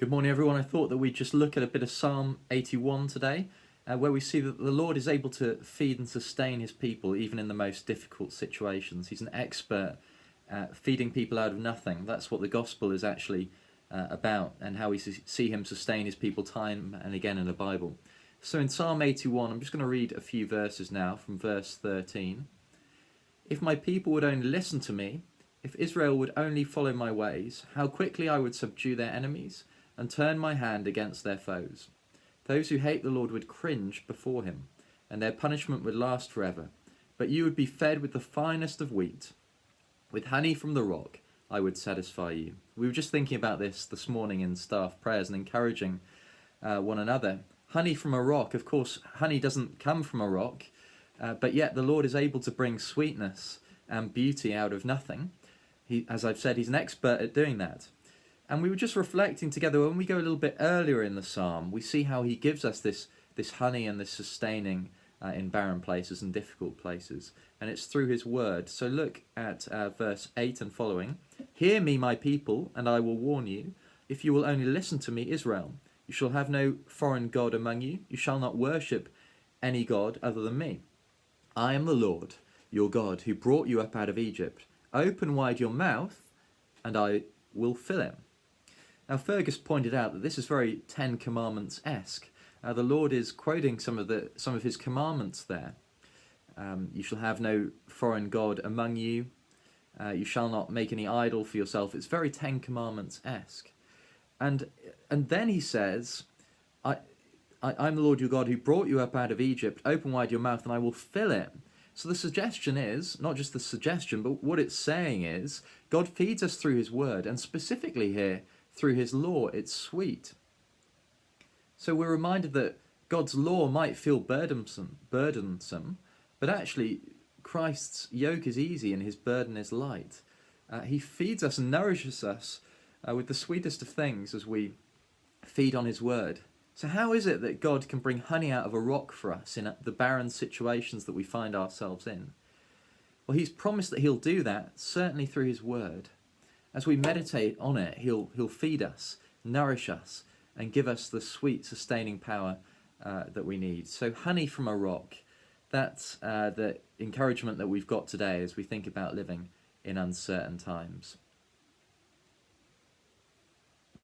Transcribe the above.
Good morning, everyone. I thought that we'd just look at a bit of Psalm 81 today, where we see that the Lord is able to feed and sustain his people even in the most difficult situations. He's an expert at feeding people out of nothing. That's what the gospel is actually about, and how we see him sustain his people time and again in the Bible. So in Psalm 81, I'm just going to read a few verses now from verse 13. If my people would only listen to me, if Israel would only follow my ways, how quickly I would subdue their enemies and turn my hand against their foes. Those who hate the Lord would cringe before him, and their punishment would last forever. But you would be fed with the finest of wheat. With honey from the rock, I would satisfy you. We were just thinking about this morning in staff prayers and encouraging one another. Honey from a rock, of course, honey doesn't come from a rock, but yet the Lord is able to bring sweetness and beauty out of nothing. As I've said, he's an expert at doing that. And we were just reflecting together, when we go a little bit earlier in the psalm, we see how he gives us this honey and this sustaining in barren places and difficult places. And it's through his word. So look at verse 8 and following. Hear me, my people, and I will warn you. If you will only listen to me, Israel, you shall have no foreign god among you. You shall not worship any god other than me. I am the Lord, your God, who brought you up out of Egypt. Open wide your mouth, and I will fill it. Now, Fergus pointed out that this is very Ten Commandments-esque. The Lord is quoting some of his commandments there. You shall have no foreign god among you. You shall not make any idol for yourself. It's very Ten Commandments-esque. And then he says, I'm the Lord your God who brought you up out of Egypt. Open wide your mouth and I will fill it. So the suggestion is, not just the suggestion, but what it's saying is, God feeds us through his word, and specifically here, through his law. It's sweet. So we're reminded that God's law might feel burdensome, but actually Christ's yoke is easy and his burden is light. He feeds us and nourishes us with the sweetest of things as we feed on his word. So how is it that God can bring honey out of a rock for us in the barren situations that we find ourselves in? Well, he's promised that he'll do that, certainly through his word. As we meditate on it, he'll feed us, nourish us, and give us the sweet, sustaining power that we need. So honey from a rock, that's the encouragement that we've got today as we think about living in uncertain times.